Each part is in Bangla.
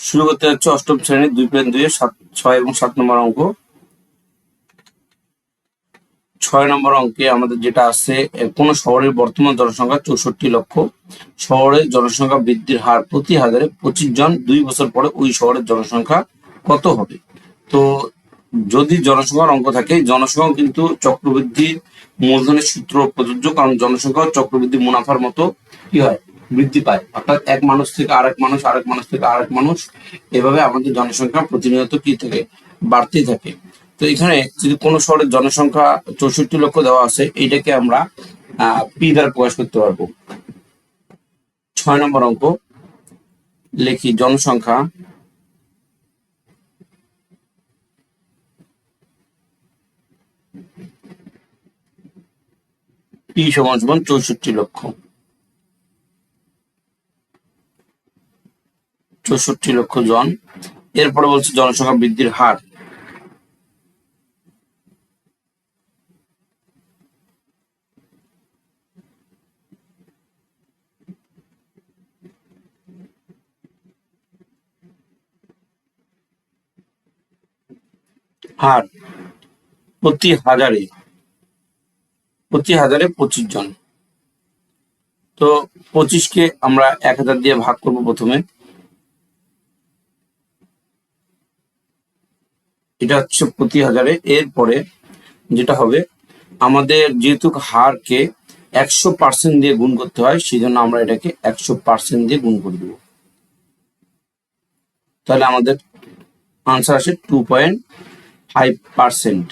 শুরু করতে যাচ্ছে অষ্টম শ্রেণীর 2.2 6 এবং 7 নম্বর অঙ্ক। 6 নম্বর অঙ্কে আমাদের যেটা আছে, কোন শহরের বর্তমান জনসংখ্যা 64 লক্ষ। শহরের জনসংখ্যা বৃদ্ধির হার প্রতি হাজারে 25 জন। 2 বছর পরে ওই শহরের জনসংখ্যা কত হবে? তো যদি জনসংখ্যার অঙ্ক থাকে, জনসংখ্যা কিন্তু চক্রবৃদ্ধি মূলধনের সূত্র প্রযোজ্য, কারণ জনসংখ্যা চক্রবৃদ্ধি মুনাফার মতো কি হয়, বৃদ্ধি পায়। অর্থাৎ এক মানুষ থেকে আরেক মানুষ, আরেক মানুষ থেকে আরেক মানুষ, এভাবে আমাদের জনসংখ্যা প্রতিনিয়ত কি থাকে, বাড়তেই থাকে। তো এখানে যদি কোনো শহরের জনসংখ্যা 64 লক্ষ দেওয়া আছে, এইটাকে আমরা পি দ্বারা প্রকাশ করতে পারবো। 6 নম্বর অঙ্ক লিখি, জনসংখ্যা পি সমান 64 লক্ষ। 64 লক্ষ জন। এরপরে বলছে জনসংখ্যা বৃদ্ধির হার। হার প্রতি হাজারে 25 জন। তো 25কে আমরা 1000 দিয়ে ভাগ করব প্রথমে। এটা হচ্ছে প্রতি হাজারে। এরপরে যেটা হবে, আমাদের যেহেতু হারকে 100% দিয়ে গুণ করতে হয়, সেই জন্য আমরা এটাকে 100% দিয়ে গুণ করে দেব। তাহলে আমাদের আনসার আসে 2.5%।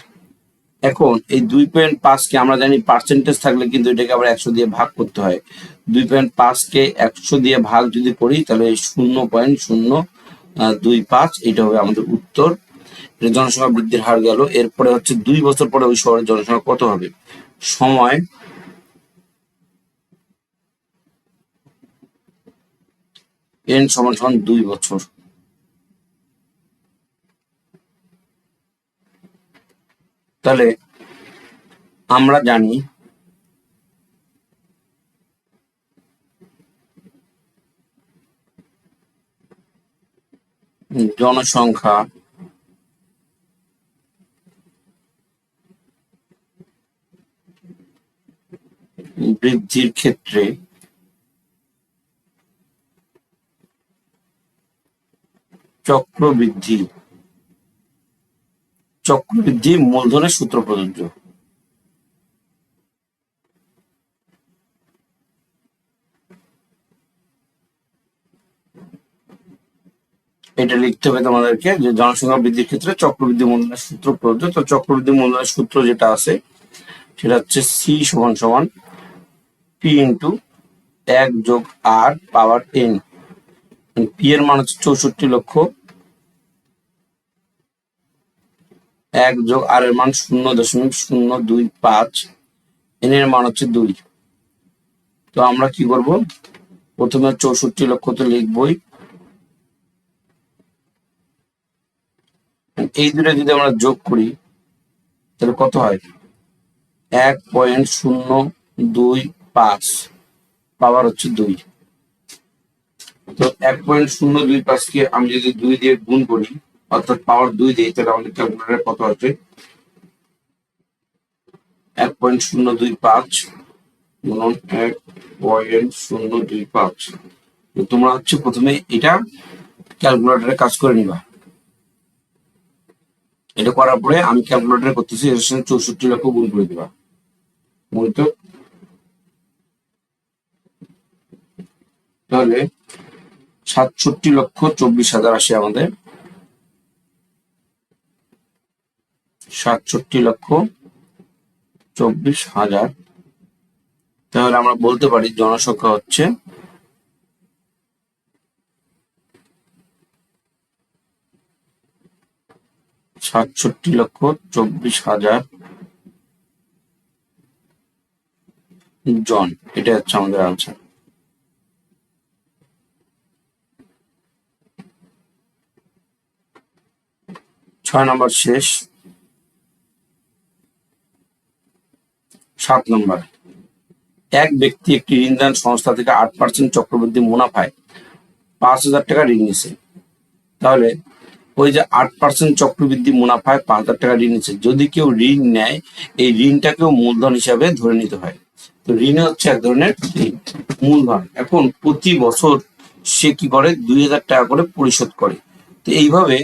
এখন এই 2.5কে আমরা জানি পার্সেন্টেজ থাকলে কিন্তু এটাকে আবার 100 দিয়ে ভাগ করতে হয়। 2.5কে 100 দিয়ে ভাগ যদি করি, তাহলে 0.025, এটা হবে আমাদের উত্তর। জনসংখ্যা বৃদ্ধির হার গেল। এরপরে হচ্ছে 2 বছর পরে ওই শহরের জনসংখ্যা কত হবে। সময় n সমান 2 বছর। তাহলে আমরা জানি জনসংখ্যা বৃদ্ধির ক্ষেত্রে চক্রবৃদ্ধি মূলধনের সূত্র প্রযোজ্য। এটা লিখতে হবে তোমাদেরকে, যে জনসংখ্যা বৃদ্ধির ক্ষেত্রে চক্রবৃদ্ধি মূলধনের সূত্র প্রযোজ্য। তো চক্রবৃদ্ধি মূলধনের সূত্র যেটা আছে, সেটা হচ্ছে সি সমান পি ইন্টু 1 যোগ আর পাওয়ার n। পি এর মান হচ্ছে 64 লক্ষ, 1 যোগ আর এর মান 0.025, n এর মান হচ্ছে 2। তো আমরা কি করব, প্রথমে 64 লক্ষ তো লিখবই। এই দুটো যদি আমরা যোগ করি, তাহলে কত হয়, 1.025 পাওয়ার হচ্ছে 2। তো 1.025কে আমি যদি 2 দিয়ে গুণ করি, অর্থাৎ পাওয়ার 2 দিই, তাহলে আমাদের ক্যালকুলেটরে কত আসবে, 1.025 গুণন 1.025। তো তোমরা হচ্ছে প্রথমে এটা ক্যালকুলেটরে কাজ করে নিবা। এটা করার পরে আমি ক্যালকুলেটরে করতেছি, এর সঙ্গে 64 লক্ষ গুণ করে দিবা। তাহলে 67,24,000 আসে আমাদের। 67,24,000। তাহলে আমরা বলতে পারি জনসংখ্যা হচ্ছে 67,24,000 জন। এটা হচ্ছে আমাদের আনসার। 6 নম্বর শেষ। 7 নম্বর, এক ব্যক্তি একটি ঋণদান সংস্থা থেকে 8% চক্রবৃদ্ধি মুনাফায় 5,000 টাকা ঋণ নিছে। তাহলে ওই যে 8% চক্রবৃদ্ধি মুনাফায় 5,000 টাকা ঋণ নিচ্ছে, যদি কেউ ঋণ নেয় এই ঋণটাকেও মূলধন হিসাবে ধরে নিতে হয়। তো ঋণ হচ্ছে এক ধরনের ঋণ মূলধন। এখন প্রতি বছর সে কি করে 2,000 টাকা করে পরিশোধ করে। তো এইভাবে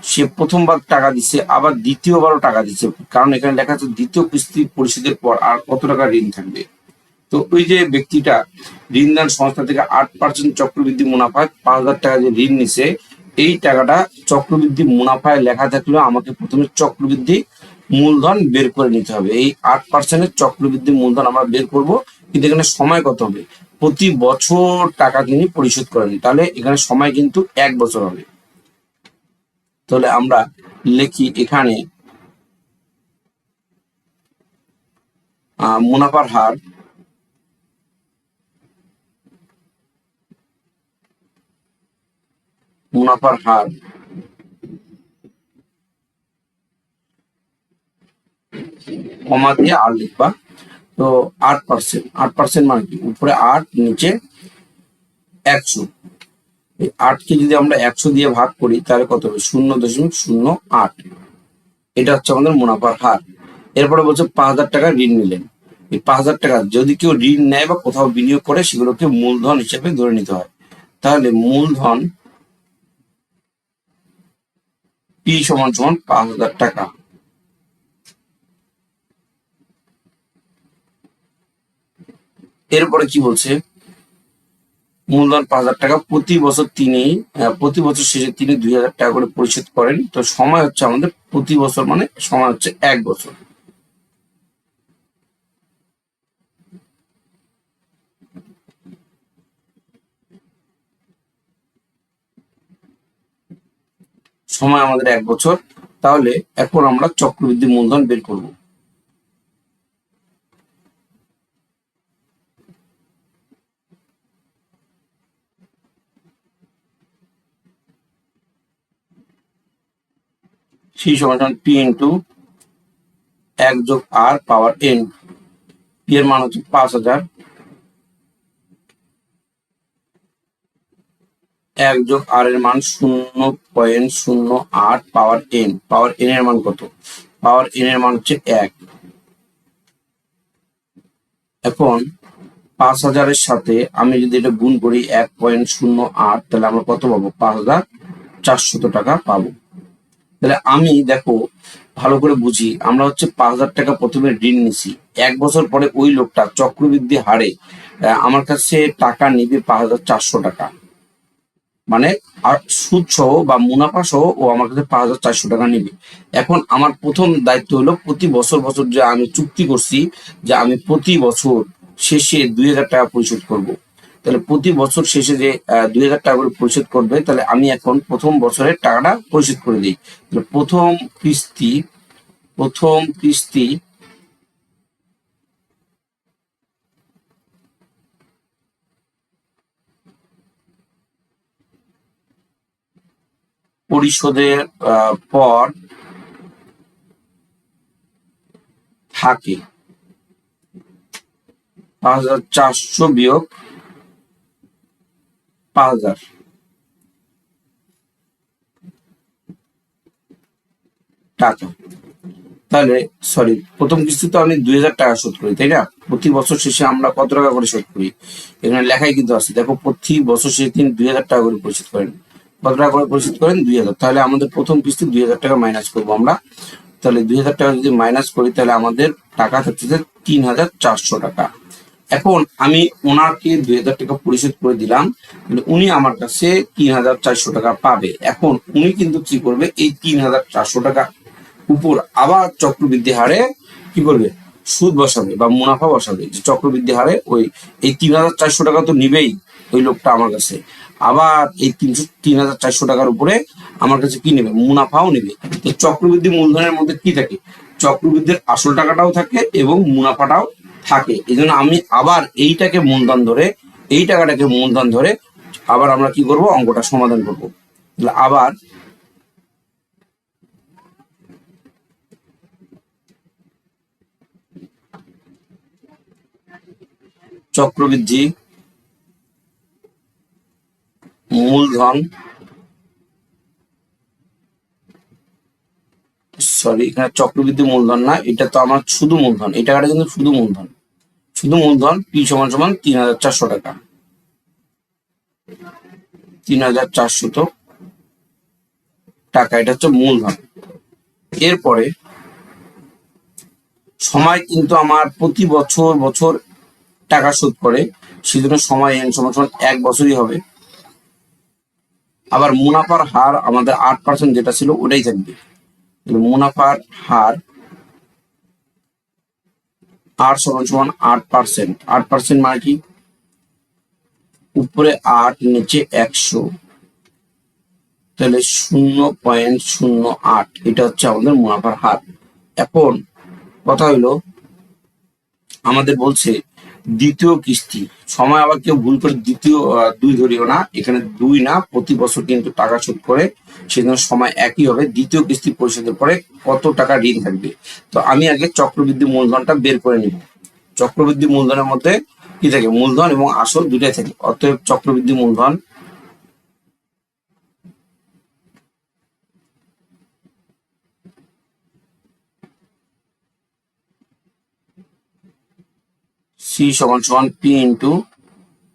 সে প্রথমবার টাকা দিচ্ছে, আবার দ্বিতীয়বারও টাকা দিচ্ছে, কারণ এখানে লেখা আছে দ্বিতীয় কিস্তি পরিশোধের পর আর কত টাকা ঋণ থাকবে। তো ওই যে ব্যক্তিটা ঋণদান সংস্থা থেকে 8% চক্রবৃদ্ধি মুনাফায় 5,000 টাকা যে ঋণ নিছে, এই টাকাটা চক্রবৃদ্ধি মুনাফায় লেখা থাকলেও আমাকে প্রথমে চক্রবৃদ্ধি মূলধন বের করে নিতে হবে। এই 8%-এর চক্রবৃদ্ধি মূলধন আমরা বের করব, কিন্তু এখানে সময় কত হবে, প্রতি বছর টাকা তিনি পরিশোধ করেন, তাহলে এখানে সময় কিন্তু 1 বছর হবে। তাহলে আমরা লিখি এখানে মুনাফার হার কমা দিয়ে আর লিখবা। তো 8% মানে কি, উপরে 8 নিচে 100। এই 8কে যদি আমরা 100 দিয়ে ভাগ করি তাহলে কত হবে, 0.08। এটা হচ্ছে আমাদের মুনাফার হার। এরপরে বলছে 5,000 টাকা ঋণ নিলেন। এই 5,000 টাকা যদি কেউ ঋণ নেয় বা কোথাও বিনিয়োগ করে সেগুলোকে মূলধন হিসেবে ধরে নিতে হয়। তাহলে মূলধন পি সমান সমান 5,000 টাকা। এরপরে কি বলছে, মূলধন 5,000 টাকা, প্রতি বছর শেষে তিনি 2,000 টাকা করে পরিশোধ করেন। তো সময় হচ্ছে আমাদের প্রতি বছর, মানে সময় হচ্ছে 1 বছর। সময় আমাদের 1 বছর। তাহলে এখন আমরা চক্রবৃদ্ধি মূলধন বের করব। সি সমান পি ইন্টু 1 যোগ আর পাওয়ার এন। পি এর মান হচ্ছে 5,000, 1 যোগ আর এর মান 0.08 পাওয়ার এন। পাওয়ার এন এর মান কত, পাওয়ার এন এর মান হচ্ছে 1। এখন 5,000-এর সাথে আমি যদি এটা গুণ করি 1.08, তাহলে আমরা কত পাবো, 5,400 টাকা পাবো। তাহলে আমি দেখো ভালো করে বুঝি, আমরা হচ্ছে 5,000 টাকা প্রথমে ঋণ নিছি, 1 বছর পরে ওই লোকটা চক্রবৃদ্ধি হারে আমার কাছে টাকা নিবে 5,400 টাকা, মানে সুদ সহ বা মুনাফা সহ ও আমার কাছে 5,400 টাকা নিবে। এখন আমার প্রথম দায়িত্ব হলো প্রতি বছর বছর যে আমি চুক্তি করছি যে আমি প্রতি বছর শেষে 2,000 টাকা পরিশোধ করব। তাহলে প্রতি বছর শেষে যে 2,000 টাকা করে পরিশোধ করবে, তাহলে আমি এখন প্রথম বছরের টাকাটা পরিশোধ করে দিই। তাহলে প্রথম কিস্তি পরিশোধের পর থাকে 5,400 বিয়োগ 5,000 টাকা। তাহলে সরি, প্রথম কিস্তি তো আমি 2,000 টাকা শোধ করি, তাই না? প্রতি বছর শেষে আমরা কত টাকা করে শোধ করি, এখানে লেখাই কিন্তু আছে, দেখো প্রতি বছর শেষে তিনি 2,000 টাকা করে পরিশোধ করেন। কত টাকা করে পরিশোধ করেন, 2,000। তাহলে আমাদের প্রথম কিস্তি 2,000 টাকা মাইনাস করবো আমরা। তাহলে 2,000 টাকা যদি মাইনাস করি তাহলে আমাদের টাকা থাকছে 3,400 টাকা। এখন আমি ওনাকে 2,000 টাকা পরিশোধ করে দিলাম, উনি আমার কাছে 3,400 টাকা পাবে। এখন উনি কিন্তু কি করবে, এই 3,400 টাকা উপর আবার চক্রবৃদ্ধি হারে কি করবে, সুদ বসাবে বা মুনাফা বসাবে। যে চক্রবৃদ্ধি হারে ওই এই 3,400 টাকা তো নিবেই ওই লোকটা আমার কাছে, আবার এই 3,400 টাকার উপরে আমার কাছে কি নেবে, মুনাফাও নেবে। তো চক্রবৃদ্ধি মূলধনের মধ্যে কি থাকে, চক্রবৃদ্ধির আসল টাকাটাও থাকে এবং মুনাফাটাও থাকে। এই জন্য আমি আবার এইটাকে মূলধন ধরে, এই টাকাটাকে মূলধন ধরে আবার আমরা কি করব, অঙ্কটা সমাধান করব। আবার চক্রবৃদ্ধি মূলধন সরি, এখানে চক্রবৃদ্ধি মূলধন না, এটা তো আমার শুধু মূলধন। এই টাকাটা কিন্তু শুধু মূলধন। শুধু মূলধন পি সমান সমান 3,400 টাকা। 3,400 টাকা, এটা হচ্ছে মূলধন। এরপরে সময় কিন্তু আমার প্রতি বছর বছর টাকা শোধ করে, সেজন্য সময় এন সমান সমান 1 বছরই হবে। আবার মুনাফার হার আমাদের 8% যেটা ছিল ওটাই থাকবে। মুনাফার হার আর সমান সমান 8%। 8% মানে কি? উপরে 8, নিচে 100, তাহলে 0.08, এটা হচ্ছে আমাদের মুনাফার হার। এখন কথা হইলো, আমাদের বলছে দ্বিতীয় কিস্তি সময়, আবার কেউ ভুল করে দ্বিতীয় 2 ধরিও না, এখানে 2 না, প্রতি বছর কিন্তু টাকা শোধ করে, সেজন্য সময় একই হবে। দ্বিতীয় কিস্তি পরিশোধের পরে কত টাকা ঋণ থাকবে। তো আমি আগে চক্রবৃদ্ধি মূলধনটা বের করে নিব। চক্রবৃদ্ধি মূলধনের মধ্যে কি থাকে? মূলধন এবং আসল দুটাই থাকে। অতএব চক্রবৃদ্ধি মূলধন সি সমান সমান পি ইন্টু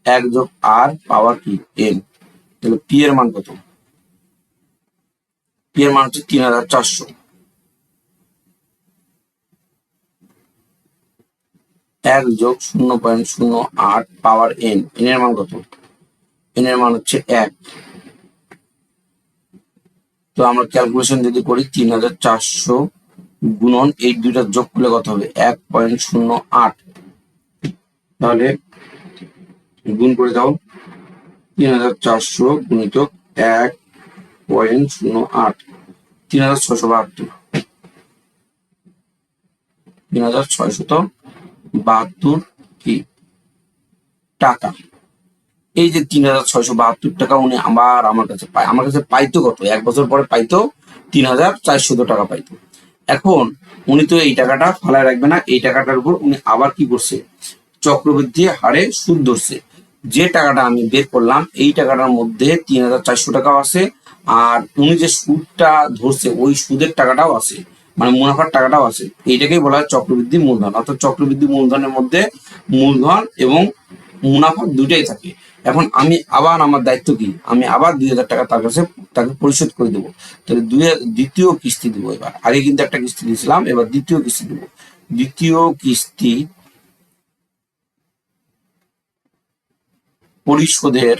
1 যোগ আর পাওয়ার কি এন। তাহলে পি এর মান কত? পি এর মান হচ্ছে 3,400। 1 যোগ 0.08 পাওয়ার এন। এন এর মান কত? এন এর মান হচ্ছে 1। তো আমরা ক্যালকুলেশন যদি করি, 3,400 গুণন এই দুইটা যোগ করলে কত হবে? 1.08। তাহলে গুণ করে দাও, 3,400 গুণিতক 1.08, 3,672। 3,672 কি টাকা। এই যে 3,672 টাকা উনি আবার আমার কাছে পায়। আমার কাছে পাইতো কত? 1 বছর পরে পাইতো 3,400 টাকা পাইতো। এখন উনি তো এই টাকাটা ফালায় রাখবে না, এই টাকাটার উপর উনি আবার কি করছে? চক্রবৃদ্ধি হারে সুদ ধরছে। যে টাকাটা আমি বের করলাম, এই টাকাটার মধ্যে 3,400 টাকাও আছে, আর উনি যে সুদটা ধরছে ওই সুদের টাকাটাও আছে, মানে মুনাফার টাকাটাও আছে। এইটাকেই বলা হয় চক্রবৃদ্ধি মূলধন। অর্থাৎ চক্রবৃদ্ধি মূলধনের মধ্যে মূলধন এবং মুনাফা দুটাই থাকে। এখন আমি আবার, আমার দায়িত্ব কি? আমি আবার 2,000 টাকা তাকে পরিশোধ করে দেবো। তাহলে দ্বিতীয় কিস্তি দেবো। এবার আগে কিন্তু একটা কিস্তি দিয়েছিলাম, এবার দ্বিতীয় কিস্তি দেবো। দ্বিতীয় কিস্তি পরিশোধের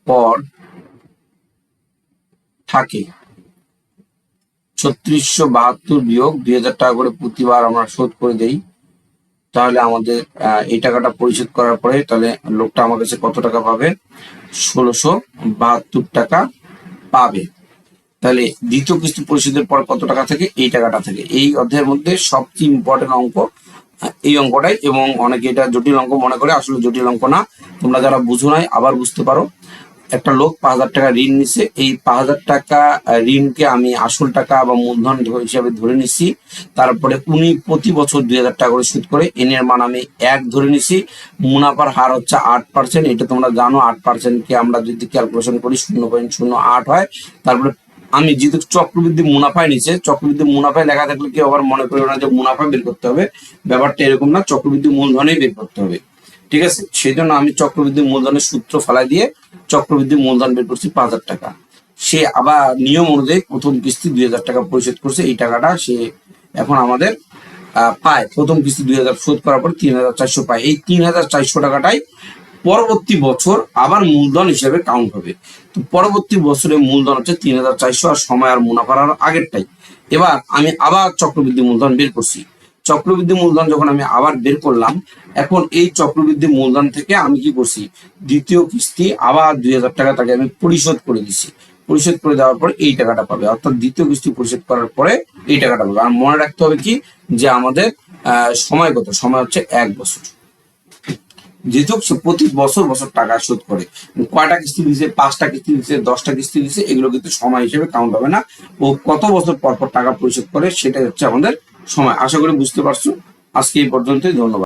পর থাকে 3,672 বিয়োগ 2,000 টাকা করে প্রতিবার আমরা শোধ করে দেই। তাহলে আমাদের এই টাকাটা পরিশোধ করার পরে তাহলে লোকটা আমার কাছে কত টাকা পাবে? 1,672 টাকা পাবে। তাহলে দ্বিতীয় কিস্তি পরিশোধের পর কত টাকা থাকে? এই টাকাটা থাকে। এই অধ্যায়ের মধ্যে সবচেয়ে ইম্পর্টেন্ট অঙ্ক এই অঙ্কটাই, এবং অনেকে এটা জটিল অঙ্ক মনে করে, আসলে জটিল অঙ্ক না। তোমরা যারা বুঝো নাই আবার বুঝতে পারো। একটা লোক 5,000 টাকা ঋণ নিছে, এই 5,000 টাকা ঋণকে আমি আসল টাকা বা মূলধন হিসাবে ধরে নিছি। তারপরে উনি প্রতি বছর 2,000 টাকা করে সুদ করে, এন এর মান আমি 1 ধরে নিছি। মুনাফার হার হচ্ছে 8%, এটা তোমরা জানো। 8% কে আমরা যদি ক্যালকুলেশন করি 0.08 হয়। তারপরে আমি যেহেতু চক্রবৃদ্ধি মুনাফায় নিচে, চক্রবৃদ্ধি মুনাফায় লেখা থাকলে কেউ আবার মনে করবে না যে মুনাফা বের করতে হবে। ব্যাপারটা এরকম না, চক্রবৃদ্ধি মূলধনেই বের করতে হবে। ঠিক আছে, সেই জন্য আমি চক্রবৃদ্ধি মূলধনের সূত্র ফালাই দিয়ে চক্রবৃদ্ধি মূলধন বের করছি 5,000 টাকা। সে আবার নিয়ম অনুযায়ী প্রথম কিস্তি 2,000 টাকা পরিশোধ করছে। এই টাকাটা সে এখন আমাদের পায়। প্রথম কিস্তি 2,000 শোধ করার পর 3,400 পায়। এই 3,400 টাকাটাই পরবর্তী বছর আবার মূলধন হিসেবে কাউন্ট হবে। তো পরবর্তী বছরের মূলধন হচ্ছে 3,400, আর সময় আর মুনাফার আগেরটাই। এবার আমি আবার চক্রবৃদ্ধি মূলধন বের করছি। চক্রবৃদ্ধি মূলধন যখন আমি আবার বের করলাম, এখন এই চক্রবৃদ্ধি মূলধন থেকে আমি কি করছি? দ্বিতীয় কিস্তি আবার 2,000 টাকা তাকে আমি পরিশোধ করে দিচ্ছি। পরিশোধ করে দেওয়ার পরে এই টাকাটা পাবে, অর্থাৎ দ্বিতীয় কিস্তি পরিশোধ করার পরে এই টাকাটা পাবে। আর মনে রাখতে হবে কি, যে আমাদের সময় কত? সময় হচ্ছে 1 বছর। যেহেতু সে প্রতি বছর বছর টাকা শোধ করে, কয়টা কিস্তি দিচ্ছে, 5টা কিস্তি দিচ্ছে, 10টা কিস্তি দিচ্ছে, এগুলো কিন্তু সময় হিসেবে কাউন্ট হবে না। ও কত বছর পর পর টাকা পরিশোধ করে সেটাই হচ্ছে আমাদের সময়। আশা করি বুঝতে পারছো। আজকে এই পর্যন্তই, ধন্যবাদ।